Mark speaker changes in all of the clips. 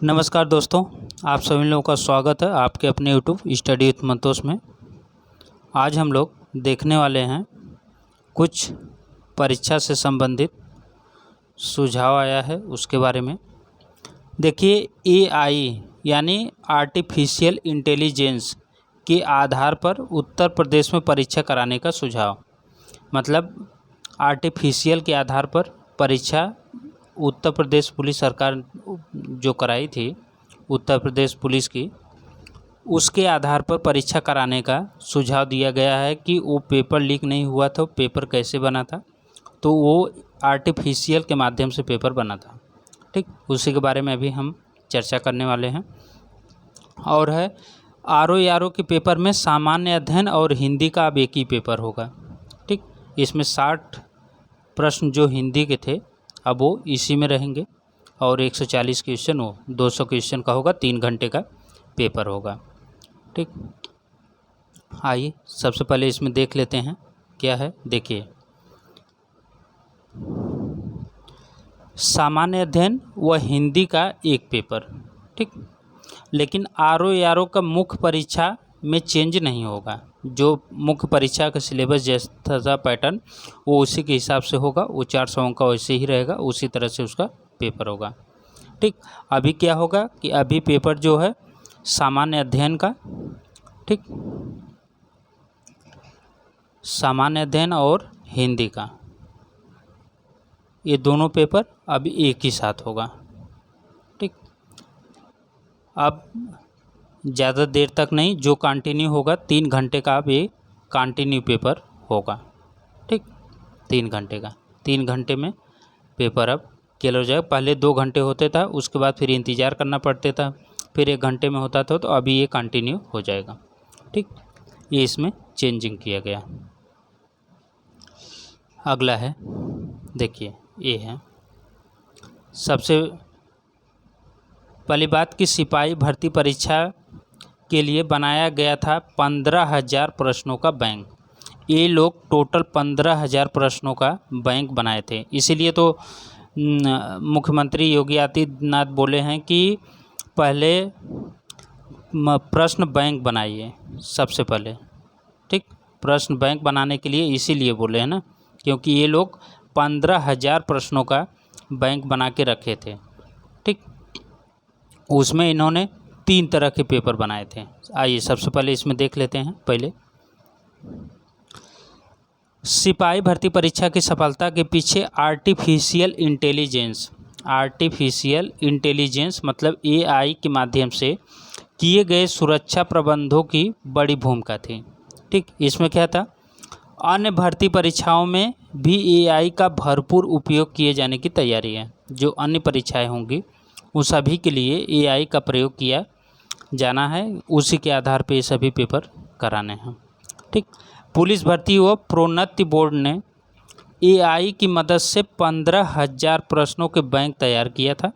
Speaker 1: नमस्कार दोस्तों, आप सभी लोगों का स्वागत है आपके अपने यूट्यूब स्टडी विथ मंतोष में। आज हम लोग देखने वाले हैं कुछ परीक्षा से संबंधित सुझाव आया है उसके बारे में। देखिए, एआई यानी आर्टिफिशियल इंटेलिजेंस के आधार पर उत्तर प्रदेश में परीक्षा कराने का सुझाव। मतलब आर्टिफिशियल के आधार पर परीक्षा उत्तर प्रदेश पुलिस सरकार जो कराई थी, उत्तर प्रदेश पुलिस की, उसके आधार पर परीक्षा कराने का सुझाव दिया गया है कि वो पेपर लीक नहीं हुआ था, पेपर कैसे बना था, तो वो आर्टिफिशियल के माध्यम से पेपर बना था। ठीक, उसी के बारे में अभी हम चर्चा करने वाले हैं। और है आरओ के पेपर में सामान्य अध्ययन और हिंदी का अब एक ही पेपर होगा। ठीक, इसमें 60 प्रश्न जो हिंदी के थे अब वो इसी में रहेंगे और 140 क्वेश्चन हो 200 क्वेश्चन का होगा, 3 घंटे का पेपर होगा। ठीक, आइए सबसे पहले इसमें देख लेते हैं क्या है। देखिए, सामान्य अध्ययन व हिंदी का एक पेपर। ठीक, लेकिन आरओ का मुख्य परीक्षा में चेंज नहीं होगा। जो मुख्य परीक्षा का सिलेबस जैसा था पैटर्न वो उसी के हिसाब से होगा, वो 400 अंक का वैसे ही रहेगा, उसी तरह से उसका पेपर होगा। ठीक, अभी क्या होगा कि अभी पेपर जो है सामान्य अध्ययन का, ठीक, सामान्य अध्ययन और हिंदी का, ये दोनों पेपर अभी एक ही साथ होगा। ठीक, अब ज़्यादा देर तक नहीं, जो कंटिन्यू होगा 3 घंटे का अब ये कंटिन्यू पेपर होगा। ठीक, 3 घंटे का, 3 घंटे में पेपर अब क्लियर हो जाएगा। पहले 2 घंटे होते था, उसके बाद फिर इंतज़ार करना पड़ता था, फिर 1 घंटे में होता था, तो अभी ये कंटिन्यू हो जाएगा। ठीक, ये इसमें चेंजिंग किया गया। अगला है, देखिए, ये है सबसे पहली बात कि सिपाही भर्ती परीक्षा के लिए बनाया गया था 15,000 प्रश्नों का बैंक। ये लोग टोटल 15,000 प्रश्नों का बैंक बनाए थे। इसीलिए तो मुख्यमंत्री योगी आदित्यनाथ बोले हैं कि पहले प्रश्न बैंक बनाइए सबसे पहले। ठीक, प्रश्न बैंक बनाने के लिए इसीलिए बोले हैं ना, क्योंकि ये लोग 15,000 प्रश्नों का बैंक बना के रखे थे। ठीक, उसमें इन्होंने 3 तरह के पेपर बनाए थे। आइए सबसे पहले इसमें देख लेते हैं। पहले सिपाही भर्ती परीक्षा की सफलता के पीछे आर्टिफिशियल इंटेलिजेंस मतलब एआई के माध्यम से किए गए सुरक्षा प्रबंधों की बड़ी भूमिका थी। ठीक, इसमें क्या था, अन्य भर्ती परीक्षाओं में भी एआई का भरपूर उपयोग किए जाने की तैयारी है। जो अन्य परीक्षाएं होंगी उन सभी के लिए एआई का प्रयोग किया जाना है, उसी के आधार पर ये सभी पेपर कराने हैं। ठीक, पुलिस भर्ती व प्रोन्नति बोर्ड ने एआई की मदद से 15,000 प्रश्नों के बैंक तैयार किया था।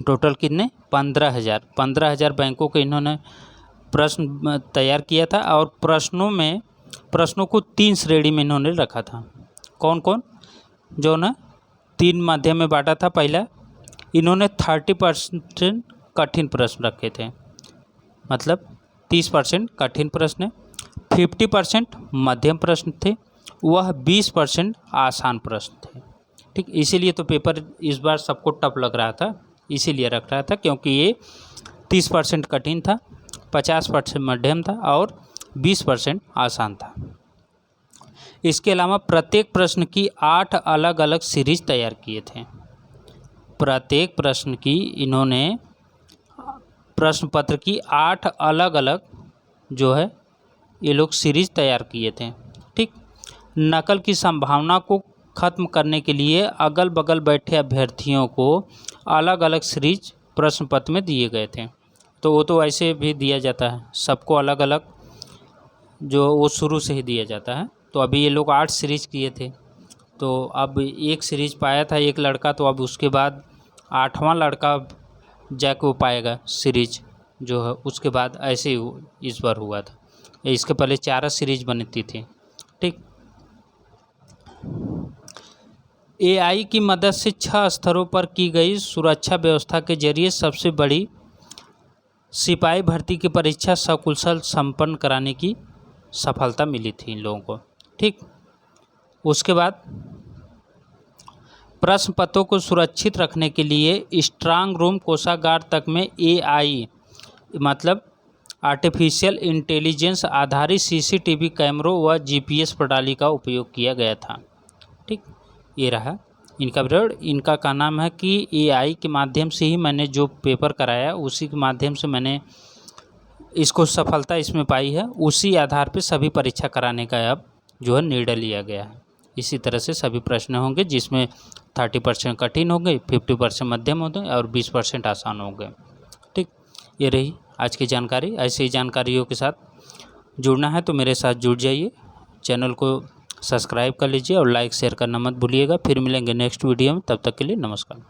Speaker 1: टोटल कितने? 15,000 बैंकों के इन्होंने प्रश्न तैयार किया था। और प्रश्नों को 3 श्रेणी में इन्होंने रखा था। कौन कौन? जो ना 3 माध्यम में बांटा था। पहला, इन्होंने 30% कठिन प्रश्न रखे थे, मतलब 30% कठिन प्रश्न, 50% मध्यम प्रश्न थे, वह 20% आसान प्रश्न थे। ठीक, इसीलिए तो पेपर इस बार सबको टफ लग रहा था, इसीलिए रख रहा था, क्योंकि ये 30% कठिन था, 50% मध्यम था और 20% आसान था। इसके अलावा प्रत्येक प्रश्न की 8 अलग अलग सीरीज तैयार किए थे। प्रत्येक प्रश्न की इन्होंने प्रश्न पत्र की 8 अलग अलग जो है ये लोग सीरीज तैयार किए थे। ठीक, नकल की संभावना को ख़त्म करने के लिए अगल बगल बैठे अभ्यर्थियों को अलग अलग सीरीज प्रश्न पत्र में दिए गए थे। तो वो तो ऐसे भी दिया जाता है, सबको अलग अलग जो वो शुरू से ही दिया जाता है। तो अभी ये लोग 8 सीरीज किए थे, तो अब एक सीरीज पाया था एक लड़का, तो अब उसके बाद 8वां लड़का जाके वो पाएगा सीरीज जो है। उसके बाद ऐसे ही इस बार हुआ था। इसके पहले 4 सीरीज बनती थी। ठीक, एआई की मदद से 6 स्तरों पर की गई सुरक्षा व्यवस्था के जरिए सबसे बड़ी सिपाही भर्ती की परीक्षा सकुशल संपन्न कराने की सफलता मिली थी इन लोगों को। ठीक, उसके बाद प्रश्न पत्रों को सुरक्षित रखने के लिए स्ट्रांग रूम कोषागार तक में एआई मतलब आर्टिफिशियल इंटेलिजेंस आधारित सीसीटीवी कैमरों व जीपीएस प्रणाली का उपयोग किया गया था। ठीक, ये रहा इनका विवरण। इनका का नाम है कि एआई के माध्यम से ही मैंने जो पेपर कराया उसी के माध्यम से मैंने इसको सफलता इसमें पाई है, उसी आधार पे सभी परीक्षा कराने का अब जो है निर्णय लिया गया है। इसी तरह से सभी प्रश्न होंगे जिसमें 30% कठिन होंगे, 50% मध्यम होंगे और 20% आसान होंगे। ठीक, ये रही आज की जानकारी। ऐसी ही जानकारियों के साथ जुड़ना है तो मेरे साथ जुड़ जाइए, चैनल को सब्सक्राइब कर लीजिए और लाइक शेयर करना मत भूलिएगा। फिर मिलेंगे नेक्स्ट वीडियो में, तब तक के लिए नमस्कार।